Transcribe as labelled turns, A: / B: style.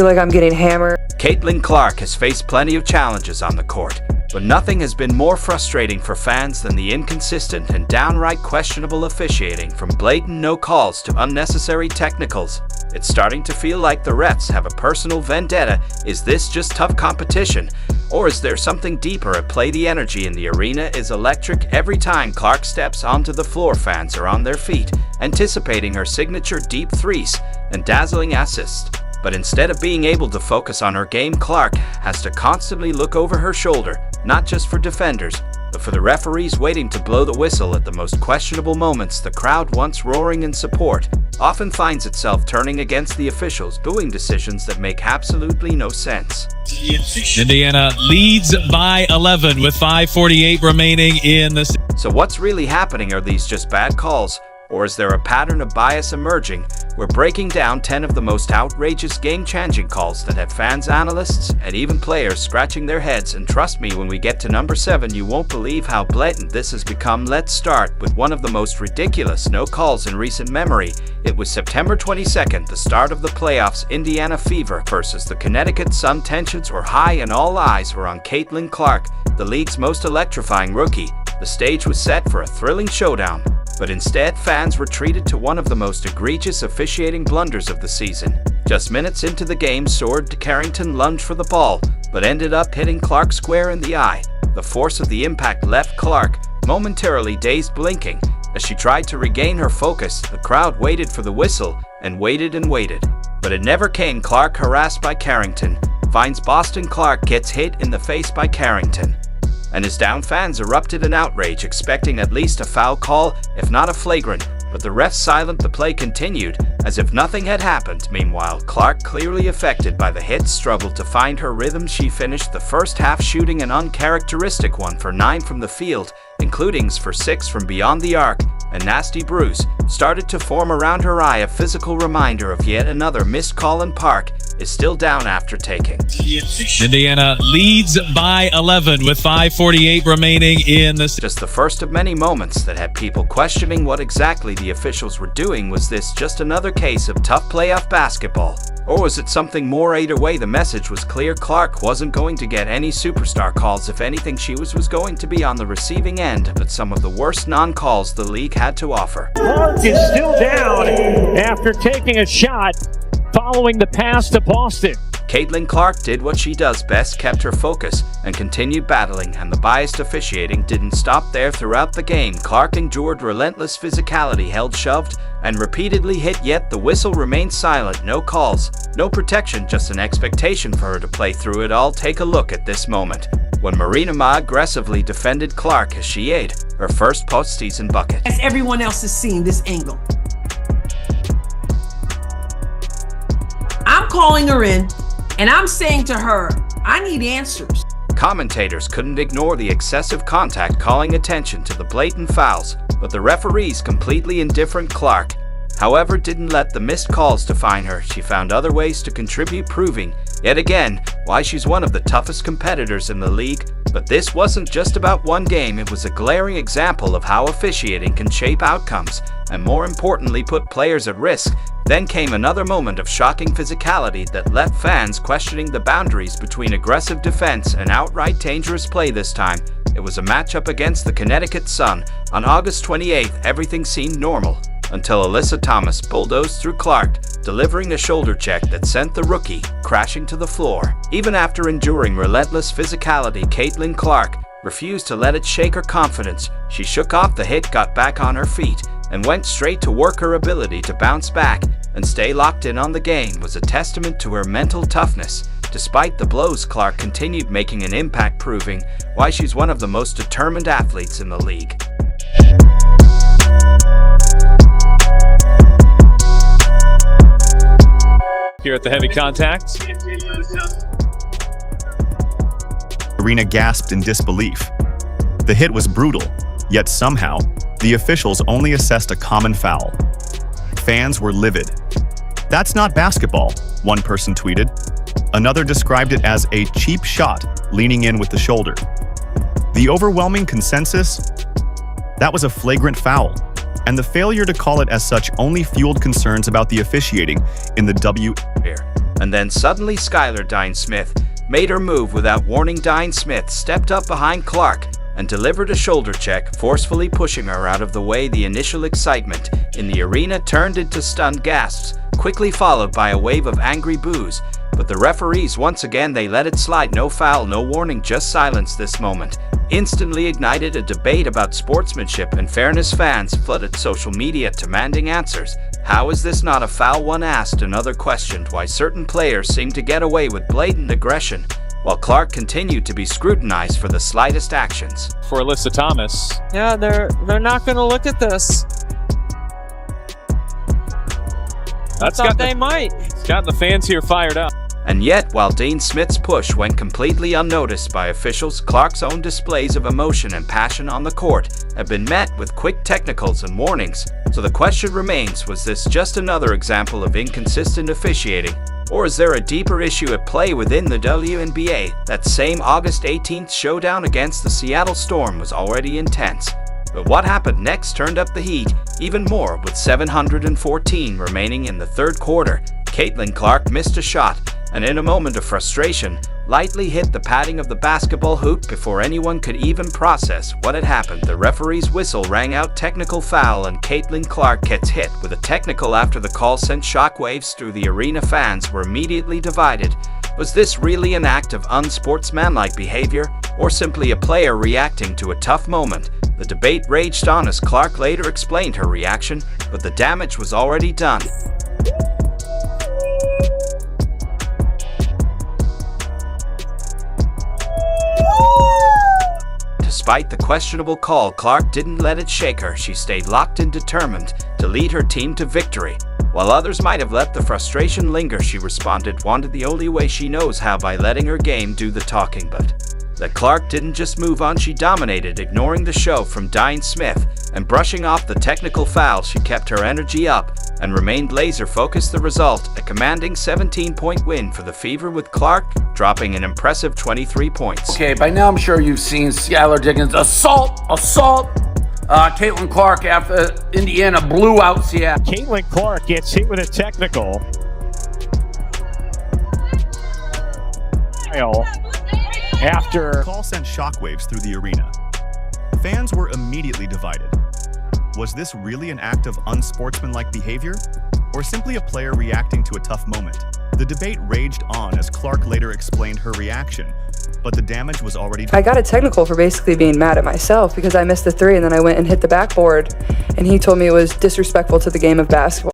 A: feel like I'm getting hammered.
B: Caitlin Clark has faced plenty of challenges on the court, but nothing has been more frustrating for fans than the inconsistent and downright questionable officiating, from blatant no calls to unnecessary technicals. It's starting to feel like the refs have a personal vendetta. Is this just tough competition, or is there something deeper at play? The energy in the arena is electric. Every time Clark steps onto the floor, fans are on their feet, anticipating her signature deep threes and dazzling assists. But instead of being able to focus on her game, Clark has to constantly look over her shoulder, not just for defenders, but for the referees waiting to blow the whistle at the most questionable moments. The crowd, once roaring in support, often finds itself turning against the officials, booing decisions that make absolutely no sense.
C: Indiana leads by 11 with 5:48 remaining in the...
B: So what's really happening? Are these just bad calls? Or is there a pattern of bias emerging? We're breaking down 10 of the most outrageous game-changing calls that have fans, analysts, and even players scratching their heads. And trust me, when we get to number 7, you won't believe how blatant this has become. Let's start with one of the most ridiculous no calls in recent memory. It was September 22nd, the start of the playoffs. Indiana Fever versus the Connecticut Sun. Tensions were high and all eyes were on Caitlin Clark, the league's most electrifying rookie. The stage was set for a thrilling showdown, but instead fans were treated to one of the most egregious officiating blunders of the season. Just minutes into the game, Sword Carrington lunged for the ball, but ended up hitting Clark square in the eye. The force of the impact left Clark momentarily dazed, blinking. As she tried to regain her focus, the crowd waited for the whistle and waited, but it never came. Clark, harassed by Carrington, finds Boston. Clark gets hit in the face by Carrington and is down. Fans erupted in outrage, expecting at least a foul call, if not a flagrant, but the refs silent. The play continued as if nothing had happened. Meanwhile, Clark, clearly affected by the hits, struggled to find her rhythm. She finished the first half shooting an uncharacteristic 1 for 9 from the field, including for 6 from beyond the arc. A nasty bruise started to form around her eye, a physical reminder of yet another missed call, and Park is still down after taking.
C: Indiana leads by 11 with 5:48 remaining in the...
B: Just the first of many moments that had people questioning what exactly the officials were doing. Was this just another case of tough playoff basketball, or was it something more? Either way, the message was clear. Clark wasn't going to get any superstar calls. If anything, she was going to be on the receiving end, but some of the worst non-calls the league had to offer.
D: Clark is still down after taking a shot following the pass to Boston.
B: Caitlin Clark did what she does best, kept her focus, and continued battling, and the biased officiating didn't stop there. Throughout the game, Clark endured relentless physicality, held, shoved, and repeatedly hit, yet the whistle remained silent. No calls, no protection, just an expectation for her to play through it all. Take a look at this moment when Marina Ma aggressively defended Clark as she ate her first postseason bucket.
E: As everyone else has seen this angle, I'm calling her in, and I'm saying to her, I need answers.
B: Commentators couldn't ignore the excessive contact, calling attention to the blatant fouls, but the referees, completely indifferent. Clark, however, didn't let the missed calls define her. She found other ways to contribute, proving yet again why she's one of the toughest competitors in the league. But this wasn't just about one game. It was a glaring example of how officiating can shape outcomes and, more importantly, put players at risk. Then came another moment of shocking physicality that left fans questioning the boundaries between aggressive defense and outright dangerous play. This time, it was a matchup against the Connecticut Sun. On August 28th, everything seemed normal until Alyssa Thomas bulldozed through Clark, delivering a shoulder check that sent the rookie crashing to the floor. Even after enduring relentless physicality, Caitlin Clark refused to let it shake her confidence. She shook off the hit, got back on her feet, and went straight to work. Her ability to bounce back and stay locked in on the game was a testament to her mental toughness. Despite the blows, Clark continued making an impact, proving why she's one of the most determined athletes in the league.
C: Here at the heavy contact,
F: Arena gasped in disbelief. The hit was brutal, yet somehow, the officials only assessed a common foul. Fans were livid. "That's not basketball," one person tweeted. Another described it as a cheap shot, leaning in with the shoulder. The overwhelming consensus? That was a flagrant foul, and the failure to call it as such only fueled concerns about the officiating in the WNBA.
B: And then suddenly Skylar Dine Smith made her move without warning. Dine Smith stepped up behind Clark and delivered a shoulder check, forcefully pushing her out of the way. The initial excitement in the arena turned into stunned gasps, quickly followed by a wave of angry boos. But the referees, once again, they let it slide. No foul, no warning, just silence. This moment instantly ignited a debate about sportsmanship and fairness. Fans flooded social media demanding answers. How is this not a foul? One asked. Another questioned why certain players seem to get away with blatant aggression, while Clark continued to be scrutinized for the slightest actions.
C: For Alyssa Thomas.
A: Yeah, they're not going to look at this.
C: That's
A: Thought
C: got
A: they might.
C: It's got the fans here fired up.
B: And yet, while Dean Smith's push went completely unnoticed by officials, Clark's own displays of emotion and passion on the court have been met with quick technicals and warnings. So the question remains, was this just another example of inconsistent officiating? Or is there a deeper issue at play within the WNBA? That same August 18th showdown against the Seattle Storm was already intense. But what happened next turned up the heat even more. With 714 remaining in the third quarter, Caitlin Clark missed a shot and in a moment of frustration, lightly hit the padding of the basketball hoop before anyone could even process what had happened. The referee's whistle rang out, technical foul, and Caitlin Clark gets hit with a technical after the call sent shockwaves through the arena. Fans were immediately divided. Was this really an act of unsportsmanlike behavior, or simply a player reacting to a tough moment? The debate raged on as Clark later explained her reaction, but the damage was already done. Despite the questionable call, Clark didn't let it shake her. She stayed locked and determined to lead her team to victory. While others might have let the frustration linger, she responded, wanted the only way she knows how, by letting her game do the talking. But that Clark didn't just move on, she dominated, ignoring the show from Dine Smith and brushing off the technical foul. She kept her energy up and remained laser-focused. The result, a commanding 17-point win for the Fever, with Clark dropping an impressive 23 points.
G: Okay, by now I'm sure you've seen Skylar Diggins assault. Caitlin Clark after Indiana blew out Seattle.
D: Caitlin Clark gets hit with a technical. After
F: The call sent shockwaves through the arena. Fans were immediately divided. Was this really an act of unsportsmanlike behavior, or simply a player reacting to a tough moment? The debate raged on as Clark later explained her reaction, but the damage was already done.
H: I got a technical for basically being mad at myself because I missed the three and then I went and hit the backboard, and he told me it was disrespectful to the game of basketball.